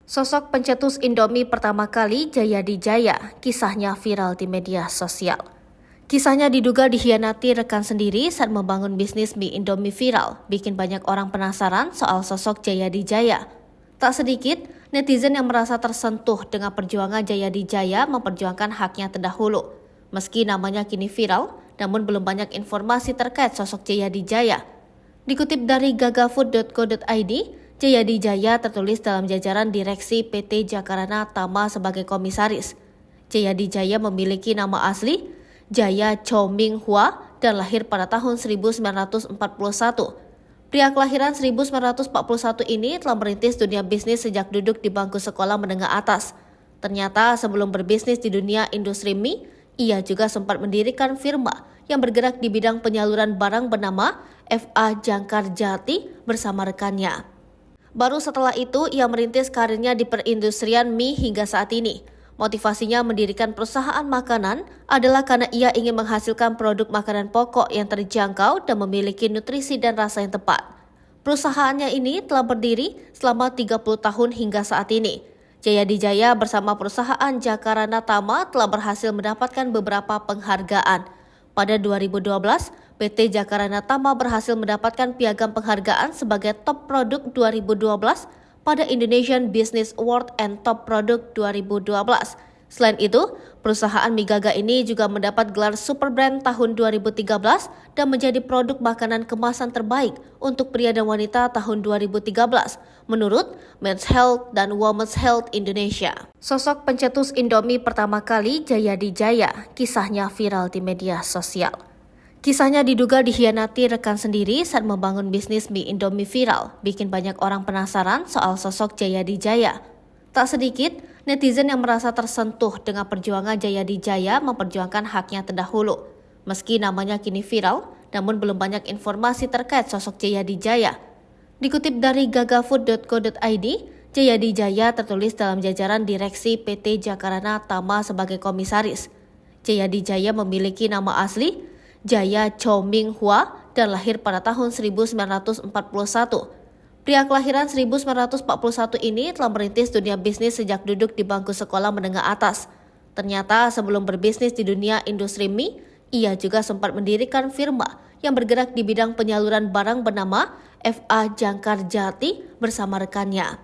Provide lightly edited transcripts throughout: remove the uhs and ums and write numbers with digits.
Sosok pencetus Indomie pertama kali, Jayadi Jaya, kisahnya viral di media sosial. Kisahnya diduga dikhianati rekan sendiri saat membangun bisnis mie Indomie viral, bikin banyak orang penasaran soal sosok Jayadi Jaya. Tak sedikit netizen yang merasa tersentuh dengan perjuangan Jayadi Jaya memperjuangkan haknya terdahulu. Meski namanya kini viral, namun belum banyak informasi terkait sosok Jayadi Jaya. Dikutip dari gagafood.co.id, Jayadi Jaya tertulis dalam jajaran direksi PT Jakarana Tama sebagai komisaris. Jayadi Jaya memiliki nama asli Jaya Chow Ming Hua dan lahir pada tahun 1941. Pria kelahiran 1941 ini telah merintis dunia bisnis sejak duduk di bangku sekolah menengah atas. Ternyata sebelum berbisnis di dunia industri mie, ia juga sempat mendirikan firma yang bergerak di bidang penyaluran barang bernama FA Jangkar Jati bersama rekannya. Baru setelah itu, ia merintis karirnya di perindustrian mie hingga saat ini. Motivasinya mendirikan perusahaan makanan adalah karena ia ingin menghasilkan produk makanan pokok yang terjangkau dan memiliki nutrisi dan rasa yang tepat. Perusahaannya ini telah berdiri selama 30 tahun hingga saat ini. Jayadi Jaya bersama perusahaan Jakarana Tama telah berhasil mendapatkan beberapa penghargaan. Pada 2012, PT Jakarana Tama berhasil mendapatkan piagam penghargaan sebagai Top Produk 2012 pada Indonesian Business Award and Top Produk 2012. Selain itu, perusahaan mie Gaga ini juga mendapat gelar Super Brand tahun 2013 dan menjadi produk makanan kemasan terbaik untuk pria dan wanita tahun 2013 menurut Men's Health dan Women's Health Indonesia. Sosok pencetus Indomie pertama kali, Jayadi Jaya, kisahnya viral di media sosial. Kisahnya diduga dikhianati rekan sendiri saat membangun bisnis mie Indomie viral, bikin banyak orang penasaran soal sosok Jayadi Jaya. Tak sedikit netizen yang merasa tersentuh dengan perjuangan Jayadi Jaya memperjuangkan haknya terdahulu. Meski namanya kini viral, namun belum banyak informasi terkait sosok Jayadi Jaya. Dikutip dari gagafood.co.id, Jayadi Jaya tertulis dalam jajaran direksi PT Jakarana Tama sebagai komisaris. Jayadi Jaya memiliki nama asli Jaya Chow Ming Hua dan lahir pada tahun 1941. Pria kelahiran 1941 ini telah merintis dunia bisnis sejak duduk di bangku sekolah menengah atas. Ternyata sebelum berbisnis di dunia industri mie, ia juga sempat mendirikan firma yang bergerak di bidang penyaluran barang bernama FA Jangkar Jati bersama rekannya.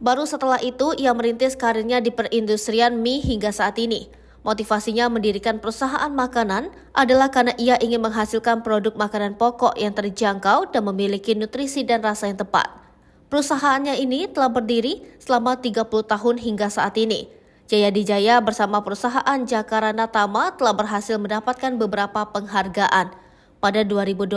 Baru setelah itu, ia merintis karirnya di perindustrian mie hingga saat ini. Motivasinya mendirikan perusahaan makanan adalah karena ia ingin menghasilkan produk makanan pokok yang terjangkau dan memiliki nutrisi dan rasa yang tepat. Perusahaannya ini telah berdiri selama 30 tahun hingga saat ini. Jayadi Jaya bersama perusahaan Jakarana Tama telah berhasil mendapatkan beberapa penghargaan. Pada 2012,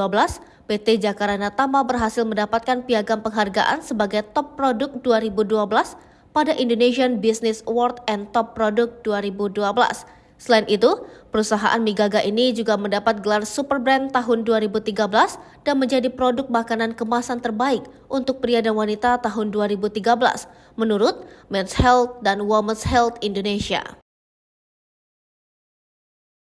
PT Jakarana Tama berhasil mendapatkan piagam penghargaan sebagai Top Produk 2012 pada Indonesian Business Award and Top Produk 2012. Selain itu, perusahaan mie Gaga ini juga mendapat gelar Super Brand tahun 2013 dan menjadi produk makanan kemasan terbaik untuk pria dan wanita tahun 2013 menurut Men's Health dan Women's Health Indonesia.